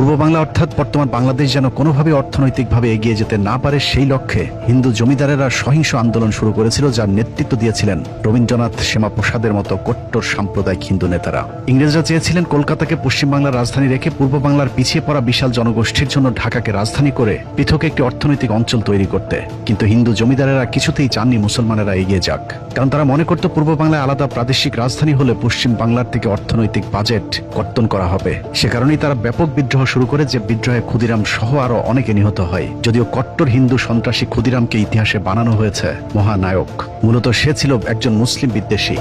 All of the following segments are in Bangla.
পূর্ব বাংলা অর্থাৎ বর্তমান বাংলাদেশ যেন কোনোভাবে অর্থনৈতিকভাবে এগিয়ে যেতে না পারে সেই লক্ষ্যে হিন্দু জমিদারেরা সহিংস আন্দোলন শুরু করেছিল, যার নেতৃত্ব দিয়েছিলেন রবীন্দ্রনাথ, শ্যামাপ্রসাদের মতো কট্টর সাম্প্রদায়িক হিন্দু নেতারা। ইংরেজরা চেয়েছিলেন কলকাতাকে পশ্চিমবাংলার রাজধানী রেখে পূর্ব বাংলার পিছিয়ে পড়া বিশাল জনগোষ্ঠীর জন্য ঢাকাকে রাজধানী করে পৃথক একটি অর্থনৈতিক অঞ্চল তৈরি করতে। কিন্তু হিন্দু জমিদারেরা কিছুতেই চাননি মুসলমানেরা এগিয়ে যাক, কারণ তারা মনে করত পূর্ব বাংলায় আলাদা প্রাদেশিক রাজধানী হলে পশ্চিম বাংলার থেকে অর্থনৈতিক বাজেট কর্তন করা হবে। সে কারণেই তারা ব্যাপক বিদ্রোহ শুরু করে, যে বিদ্রোহে ক্ষুদিরাম সহ আরো অনেকে নিহত হয়। যদিও কট্টর হিন্দু সন্ত্রাসী ক্ষুদিরামকে ইতিহাসে বানানো হয়েছে মহানায়ক, মূলত সে ছিল একজন মুসলিম বিদ্বেষী।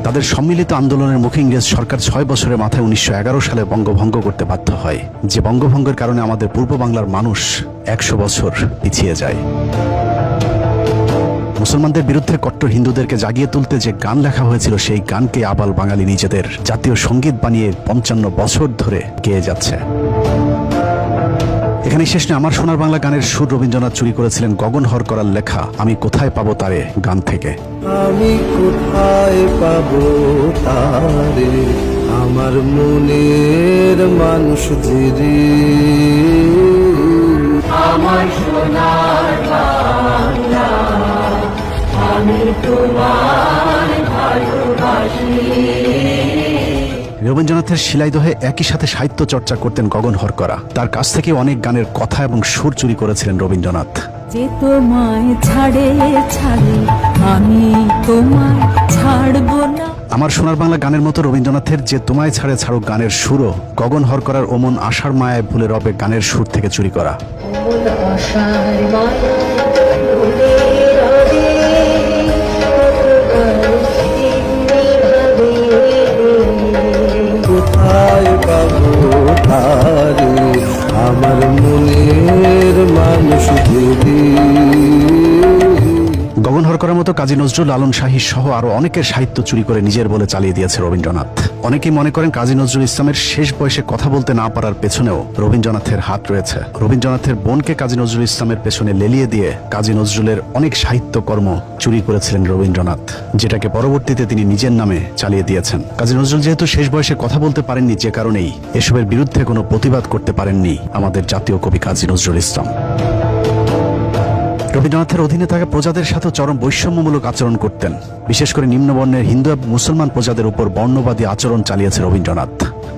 তাদের সম্মিলিত আন্দোলনের মুখে ইংরেজ সরকার 6 বছরের মাথায় 1911 সালে বঙ্গভঙ্গ করতে বাধ্য হয়, যে বঙ্গভঙ্গের কারণে আমাদের পূর্ব বাংলার মানুষ 100 বছর পিছিয়ে যায়। মুসলমানদের বিরুদ্ধে কট্টর হিন্দুদেরকে জাগিয়ে তুলতে যে গান লেখা হয়েছিল, সেই গানকে আবাল বাঙালি নিজেদের জাতীয় সঙ্গীত বানিয়ে 55 বছর ধরে গেয়ে যাচ্ছে। এখানে শেষ নয়, আমার সোনার বাংলা গানের সুর রবীন্দ্রনাথ চুরি করেছিলেন গগন হর করার লেখা আমি কোথায় পাবো তারে গান থেকে। আমি কোথায় পাবো তারে, আমার মনের মানুষ ধীরে, আমার সোনার বাংলা আমি তোমার ভালোবাসি। রবীন্দ্রনাথের শিলাইদহে একই সাথে সাহিত্য চর্চা করতেন গগন হরকরা। তার কাছ থেকে অনেক গানের কথা এবং সুর চুরি করেছিলেন রবীন্দ্রনাথ। যে তোমায় ছাড়ে ছাড়ে আমি তোমায় ছাড়বো না। আমার সোনার বাংলা গানের মতো রবীন্দ্রনাথের যে তোমায় ছাড়ে ছাড়ো গানের সুরও গগন হরকরার ওমন আশার মায়ায় ভুলে রবে গানের সুর থেকে চুরি করা। কোথায় পাবো তারে, আমার মনের মানুষ ধীরে। গগন হরকরার মতো কাজী নজরুল, লালন শাহী সহ আরো অনেকের সাহিত্য চুরি করে নিজের বলে চালিয়ে দিয়েছে রবীন্দ্রনাথ। অনেকেই মনে করেন কাজী নজরুল ইসলামের শেষ বয়সে কথা বলতে না পারার পেছনেও রবীন্দ্রনাথের হাত রয়েছে। রবীন্দ্রনাথের বোনকে কাজী নজরুল ইসলামের পেছনে লেলিয়ে দিয়ে কাজী নজরুলের অনেক সাহিত্যকর্ম চুরি করেছিলেন রবীন্দ্রনাথ, যেটাকে পরবর্তীতে তিনি নিজের নামে চালিয়ে দিয়েছেন। কাজী নজরুল যেহেতু শেষ বয়সে কথা বলতে পারেননি, যে কারণেই এসবের বিরুদ্ধে কোনো প্রতিবাদ করতে পারেননি আমাদের জাতীয় কবি কাজী নজরুল ইসলাম। রবীন্দ্রনাথের অধীনে থাকা প্রজাদের সাথে চরম বৈষম্যমূলক আচরণ করতেন। বিশেষ করে নিম্নবর্ণের হিন্দু এবং মুসলমান প্রজাদের উপর বর্ণবাদী আচরণ চালিয়েছে রবীন্দ্রনাথ।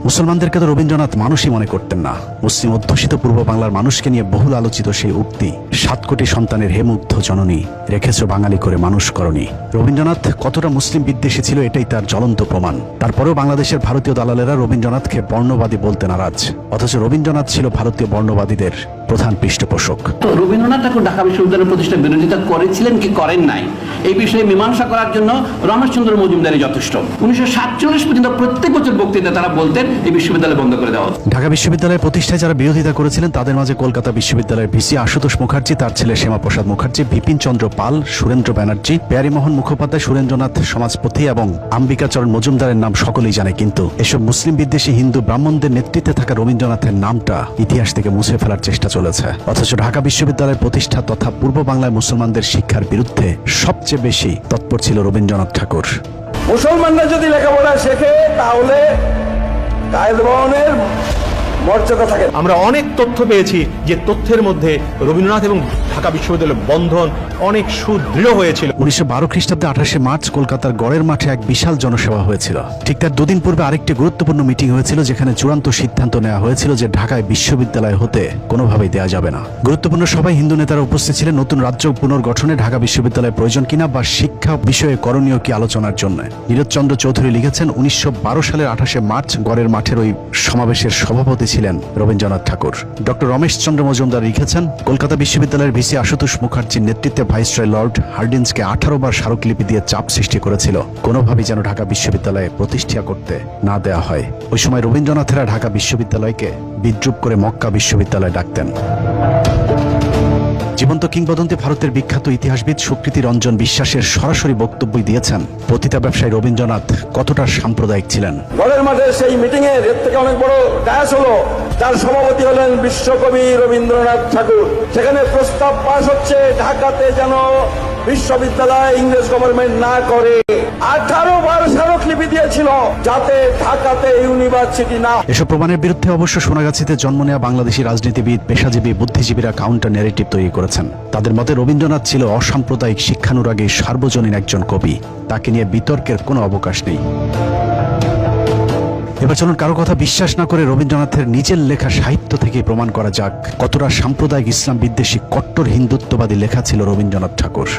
মুসলমানদেরকে তো রবীন্দ্রনাথ মানুষই মনে করতেন না। মুসলিম অধ্যুষিত পূর্ব বাংলার মানুষকে নিয়ে বহুল আলোচিত সেই উক্তি, 7 কোটি সন্তানের হে মুগ্ধ জননী, রেখেছ বাঙালি করে মানুষ করণী। রবীন্দ্রনাথ কতটা মুসলিম বিদ্বেষী ছিল এটাই তার জ্বলন্ত প্রমাণ। তারপরেও বাংলাদেশের ভারতীয় দালালেরা রবীন্দ্রনাথকে বর্ণবাদী বলতে নারাজ, অথচ রবীন্দ্রনাথ ছিল ভারতীয় বর্ণবাদীদের প্রধান পৃষ্ঠপোষক। তো রবীন্দ্রনাথ ঠাকুর ঢাকা বিশ্ববিদ্যালয়ের প্রতিষ্ঠার বিরোধিতা করেছিলেন কি করেন নাই, এই বিষয়ে মীমাংসা করার জন্য রমেশচন্দ্র মজুমদারই যথেষ্ট। 1947 পর্যন্ত প্রত্যেক বছর বক্তৃতা তারা বলতেন এই বিশ্ববিদ্যালয় বন্ধ করে দেওয়া। ঢাকা বিশ্ববিদ্যালয়ের প্রতিষ্ঠায় যারা বিরোধিতা করেছিলেন তাদের মাঝে কলকাতা বিশ্ববিদ্যালয়ের ভিসি আশুতোষ মুখার্জি, তার ছেলে শ্যামাপ্রসাদ মুখার্জি, বিপিন চন্দ্র পাল, সুরেন্দ্র ব্যানার্জি, প্যারীমোহন মুখোপাধ্যায়, সুরেন্দ্রনাথ সমাজপতি এবং আম্বিকাচরণ মজুমদারের নাম সকলেই জানে। কিন্তু এসব মুসলিম বিদ্বেষী হিন্দু ব্রাহ্মণদের নেতৃত্বে থাকা রবীন্দ্রনাথের নামটা ইতিহাস থেকে মুছে ফেলার চেষ্টা চলেছে। অথচ ঢাকা বিশ্ববিদ্যালয়ের প্রতিষ্ঠা তথা পূর্ব বাংলায় মুসলমানদের শিক্ষার বিরুদ্ধে সবচেয়ে বেশি তৎপর ছিল রবীন্দ্রনাথ ঠাকুর। মুসলমানরা যদি লেখাপড়া শেখে তাহলে কায়েদবানের মর্যাদা থাকে। আমরা অনেক তথ্য পেয়েছি যে তথ্যের মধ্যে রবীন্দ্রনাথ এবং ঢাকা বিশ্ববিদ্যালয়ের বন্ধন অনেক সুদৃঢ় হয়েছিল। 1912 খ্রিস্টাব্দে 28 মার্চ কলকাতার গড়ের মাঠে এক বিশাল জনসভা হয়েছিল। ঠিক তার 2 দিন পূর্বে আরেকটি গুরুত্বপূর্ণ মিটিং হয়েছিল, যেখানে চূড়ান্ত সিদ্ধান্ত নেওয়া হয়েছিল যে ঢাকায় বিশ্ববিদ্যালয় হতে কোনোভাবেই দেওয়া যাবে না। গুরুত্বপূর্ণ সভায় হিন্দু নেতারা উপস্থিত ছিলেন নতুন রাজ্য পুনর্গঠনে ঢাকা বিশ্ববিদ্যালয়ের প্রয়োজন কিনা বা শিক্ষা বিষয়ে করণীয় কি আলোচনার জন্য। নীরজচন্দ্র চৌধুরী লিখেছেন, 1912 সালের 28 মার্চ গড়ের মাঠের ওই সমাবেশের সভাপতি ছিলেন রবীন্দ্রনাথ ঠাকুর। ডক্টর রমেশচন্দ্র মজুমদার লিখেছেন, কলকাতা বিশ্ববিদ্যালয়ের ভিসি আশুতোষ মুখার্জির নেতৃত্বে ভাইসরয় লর্ড হার্ডিন্সকে 18 বার স্মারকলিপি দিয়ে চাপ সৃষ্টি করেছিল কোনোভাবেই যেন ঢাকা বিশ্ববিদ্যালয়ে প্রতিষ্ঠা করতে না দেওয়া হয়। ওই সময় রবীন্দ্রনাথেরা ঢাকা বিশ্ববিদ্যালয়কে বিদ্রুপ করে মক্কা বিশ্ববিদ্যালয় ডাকতেন। জীবন্ত কিংবদন্তি ভারতের বিখ্যাত ইতিহাসবিদ সুকৃতি রঞ্জন বিশ্বাসের সরাসরি বক্তব্যই দিয়েছেন পতিতা ব্যবসায়ী রবীন্দ্রনাথ কতটা সাম্প্রদায়িক ছিলেন। গড়ের মাঠে সেই মিটিং এর থেকে অনেক বড় ডায়াস হলো, যার সভাপতি হলেন বিশ্বকবি রবীন্দ্রনাথ ঠাকুর। সেখানে প্রস্তাব পাস হচ্ছে ঢাকাতে যেন বিশ্ববিদ্যালয় ইংরেজ গভর্নমেন্ট না করে 18 বার স্মারকলিপি দিয়েছিল যাতে ঢাকাতে ইউনিভার্সিটি না। এসব প্রমাণের বিরুদ্ধে অবশ্য সোনাগাছিতে জন্ম নেওয়া বাংলাদেশি রাজনীতিবিদ, পেশাজীবী, বুদ্ধিজীবীরা কাউন্টার ন্যারেটিভ তৈরি করেছেন। তাদের মতে রবীন্দ্রনাথ ছিল অসাম্প্রদায়িক, শিক্ষানুরাগী, সার্বজনীন একজন কবি। তাকে নিয়ে বিতর্কের কোনো অবকাশ নেই। এবার চলুন কারো কথা বিশ্বাস না করে রবীন্দ্রনাথের নিজের লেখা সাহিত্য থেকে প্রমাণ করা যাক কতটা সাম্প্রদায়িক, ইসলাম বিদ্বেষী, কট্টর হিন্দুত্ববাদী লেখা ছিল রবীন্দ্রনাথ ঠাকুর।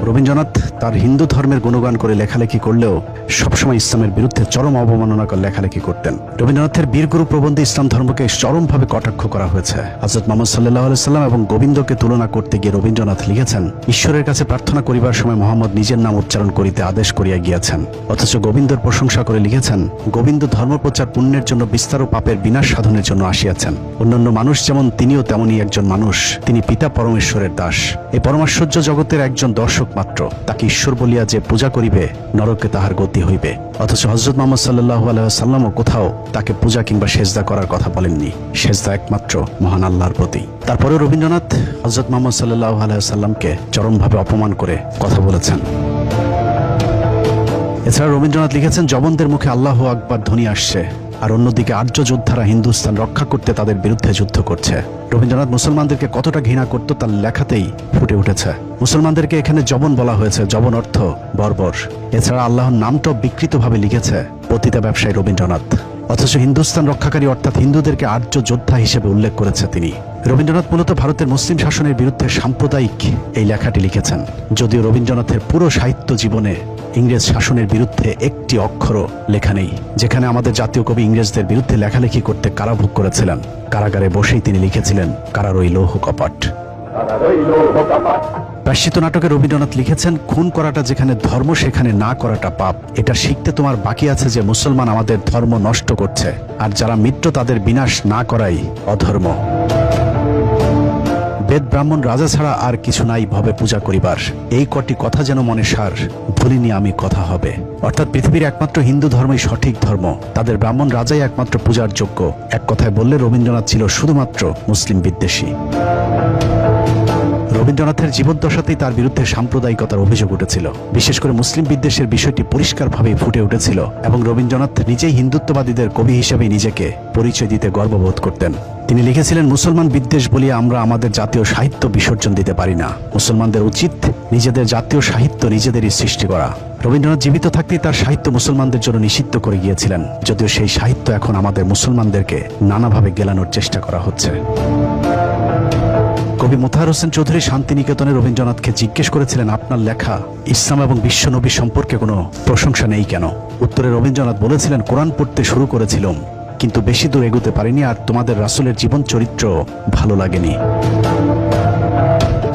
রবীন্দ্রনাথ তার হিন্দু ধর্মের গুণগান করে লেখালেখি করলেও সবসময় ইসলামের বিরুদ্ধে চরম অবমাননাকর লেখালেখি করতেন। রবীন্দ্রনাথের বীরগুরু প্রবন্ধে ইসলাম ধর্মকে চরমভাবে কটাক্ষ করা হয়েছে। হযরত মুহাম্মদ সাল্লাল্লাহু আলাইহি সাল্লাম এবং গোবিন্দকে তুলনা করতে গিয়ে রবীন্দ্রনাথ লিখেছেন, ঈশ্বরের কাছে প্রার্থনা করিবার সময় মোহাম্মদ নিজের নাম উচ্চারণ করিতে আদেশ করিয়া গিয়াছেন, অথচ গোবিন্দর প্রশংসা করে লিখেছেন, গোবিন্দ ধর্মপ্রচার পুণ্যের জন্য, বিস্তার ও পাপের বিনাশ সাধনের জন্য আসিয়াছেন। অন্যান্য মানুষ যেমন, তিনিও তেমনই একজন মানুষ। তিনি পিতা পরমেশ্বরের দাস, এই পরমাশ্চর্য জগতের একজন দর্শক মাত্র। তাকে ঈশ্বর বলিয়া যে পূজা করিবে, নরকে তাহার গতি হইবে। অথচ হযরত মুহাম্মদ সাল্লাল্লাহু আলাইহি ওয়াসাল্লামও কোথাও তাকে পূজা কিংবা সেজদা করার কথা বলেননি। সেজদা একমাত্র মহান আল্লাহর প্রতি। তারপরেও রবীন্দ্রনাথ হযরত মুহাম্মদ সাল্লাল্লাহু আলাইহি ওয়াসাল্লামকে চরমভাবে অপমান করে কথা বলেছেন। এছাড়া রবীন্দ্রনাথ লিখেছেন, জবনদের মুখে আল্লাহু আকবার ধ্বনি আসছে, আর অন্যদিকে আর্য যোদ্ধারা হিন্দুস্তান রক্ষা করতে তাদের বিরুদ্ধে যুদ্ধ করছে। রবীন্দ্রনাথ মুসলমানদেরকে কতটা ঘৃণা করত তার লেখাতেই ফুটে উঠেছে। মুসলমানদেরকে এখানে জবন বলা হয়েছে, জবন অর্থ বর্বর। এছাড়া আল্লাহর নামটাও বিকৃতভাবে লিখেছে পতিতা ব্যবসায়ী রবীন্দ্রনাথ। অথচ হিন্দুস্তান রক্ষাকারী অর্থাৎ হিন্দুদেরকে আর্য যোদ্ধা হিসেবে উল্লেখ করেছে তিনি। রবীন্দ্রনাথ মূলত ভারতের মুসলিম শাসনের বিরুদ্ধে সাম্প্রদায়িক এই লেখাটি লিখেছেন। যদিও রবীন্দ্রনাথের পুরো সাহিত্য জীবনে ইংরেজ শাসনের বিরুদ্ধে একটি অক্ষরও লেখা নেই। যেখানে আমাদের জাতীয় কবি ইংরেজদের বিরুদ্ধে লেখালেখি করতে কারাভোগ করেছিলেন, কারাগারে বসেই তিনি লিখেছিলেন, কারারই লৌহ কপাট। প্রায়শ্চিত্ত নাটকে রবীন্দ্রনাথ লিখেছেন, খুন করাটা যেখানে ধর্ম সেখানে না করাটা পাপ। এটা শিখতে তোমার বাকি আছে যে মুসলমান আমাদের ধর্ম নষ্ট করছে, আর যারা মিত্র তাদের বিনাশ না করাই অধর্ম। বেদ, ব্রাহ্মণ, রাজা ছাড়া আর কিছু নাই ভবে পূজা করিবার, এই কটি কথা যেন মনে সার, ভুলিনি আমি কথা হবে। অর্থাৎ পৃথিবীর একমাত্র হিন্দু ধর্মই সঠিক ধর্ম, তাদের ব্রাহ্মণ রাজাই একমাত্র পূজার যোগ্য। এক কথায় বললে রবীন্দ্রনাথ ছিল শুধুমাত্র মুসলিম বিদ্বেষী। রবীন্দ্রনাথের জীবদ্দশাতেই তার বিরুদ্ধে সাম্প্রদায়িকতার অভিযোগ উঠেছিল। বিশেষ করে মুসলিম বিদ্বেষের বিষয়টি পরিষ্কারভাবে ফুটে উঠেছিল এবং রবীন্দ্রনাথ নিজেই হিন্দুত্ববাদীদের কবি হিসেবে নিজেকে পরিচয় দিতে গর্ববোধ করতেন। তিনি লিখেছিলেন, মুসলমান বিদ্বেষ বলিয়া আমরা আমাদের জাতীয় সাহিত্য বিসর্জন দিতে পারি না। মুসলমানদের উচিত নিজেদের জাতীয় সাহিত্য নিজেদেরই সৃষ্টি করা। রবীন্দ্রনাথ জীবিত থাকতেই তার সাহিত্য মুসলমানদের জন্য নিষিদ্ধ করে গিয়েছিলেন, যদিও সেই সাহিত্য এখন আমাদের মুসলমানদেরকে নানাভাবে গেলানোর চেষ্টা করা হচ্ছে। কবি মোতাহার হোসেন চৌধুরী শান্তিনিকেতনে রবীন্দ্রনাথকে জিজ্ঞেস করেছিলেন, আপনার লেখা ইসলাম এবং বিশ্বনবী সম্পর্কে কোনো প্রশংসা নেই কেন? উত্তরে রবীন্দ্রনাথ বলেছিলেন, কোরআন পড়তে শুরু করেছিলাম, কিন্তু বেশি দূর এগোতে পারিনি, আর তোমাদের রাসূলের জীবন চরিত্র ভালো লাগেনি।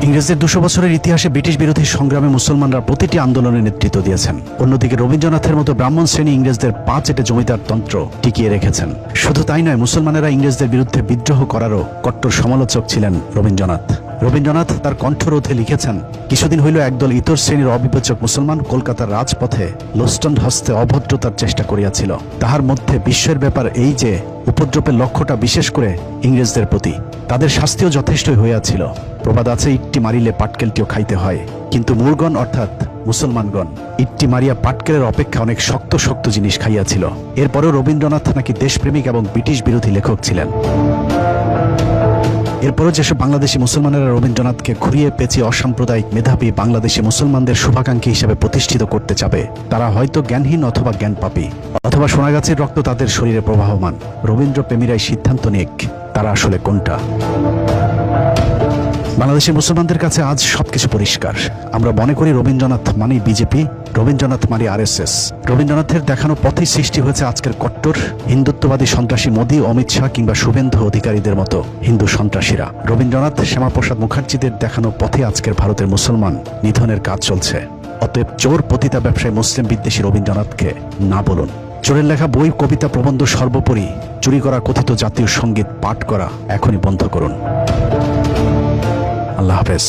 ইংরেজদের 200 বছরের ইতিহাসে ব্রিটিশ বিরোধী সংগ্রামে মুসলমানরা প্রতিটি আন্দোলনের নেতৃত্ব দিয়েছেন। অন্যদিকে রবীন্দ্রনাথের মতো ব্রাহ্মণ শ্রেণী ইংরেজদের পা চেটে জমিদার তন্ত্র টিকিয়ে রেখেছেন। শুধু তাই নয়, মুসলমানেরা ইংরেজদের বিরুদ্ধে বিদ্রোহ করারও কট্টর সমালোচক ছিলেন রবীন্দ্রনাথ। রবীন্দ্রনাথ তার কণ্ঠরোধে লিখেছেন, কিছুদিন হইল একদল ইতর শ্রেণীর অবিবেচক মুসলমান কলকাতার রাজপথে লোস্টন হস্তে অভদ্রতার চেষ্টা করিয়াছিল। তাহার মধ্যে বিশ্বের ব্যাপার এই যে উপদ্রবের লক্ষ্যটা বিশেষ করে ইংরেজদের প্রতি। তাদের শাস্তিও যথেষ্টই হইয়াছিল। প্রবাদ আছে, ইট্টি মারিলে পাটকেলটিও খাইতে হয়। কিন্তু মূর্গণ অর্থাৎ মুসলমানগণ ইট্টি মারিয়া পাটকেলের অপেক্ষা অনেক শক্ত শক্ত জিনিস খাইয়াছিল। এরপরেও রবীন্দ্রনাথ নাকি দেশপ্রেমিক এবং ব্রিটিশ বিরোধী লেখক ছিলেন। এরপরও যেসব বাংলাদেশি মুসলমানেরা রবীন্দ্রনাথকে ঘুরিয়ে পেঁচিয়ে অসাম্প্রদায়িক, মেধাবী, বাংলাদেশি মুসলমানদের শুভাকাঙ্ক্ষী হিসেবে প্রতিষ্ঠিত করতে চাবে, তারা হয়তো জ্ঞানহীন অথবা জ্ঞানপাপী, অথবা সোনাগাছির রক্ত তাদের শরীরে প্রবাহমান। রবীন্দ্র প্রেমীরাই সিদ্ধান্ত নিক তারা আসলে কোনটা। বাংলাদেশের মুসলমানদের কাছে আজ সবকিছু পরিষ্কার। আমরা মনে করি রবীন্দ্রনাথ মানেই বিজেপি, রবীন্দ্রনাথ মানে RSS। রবীন্দ্রনাথের দেখানো পথেই সৃষ্টি হয়েছে আজকের কট্টর হিন্দুত্ববাদী সন্ত্রাসী মোদী, অমিত শাহ কিংবা শুভেন্দু অধিকারীদের মতো হিন্দু সন্ত্রাসীরা। রবীন্দ্রনাথ, শ্যামাপ্রসাদ মুখার্জিদের দেখানো পথে আজকের ভারতের মুসলমান নিধনের কাজ চলছে। অতএব চোর, পতিতা ব্যবসায়ী, মুসলিম বিদ্বেষী রবীন্দ্রনাথকে না বলুন। চোরের লেখা বই, কবিতা, প্রবন্ধ, সর্বোপরি চুরি করা কথিত জাতীয় সঙ্গীত পাঠ করা এখনই বন্ধ করুন। আল্লাহ হাফেজ।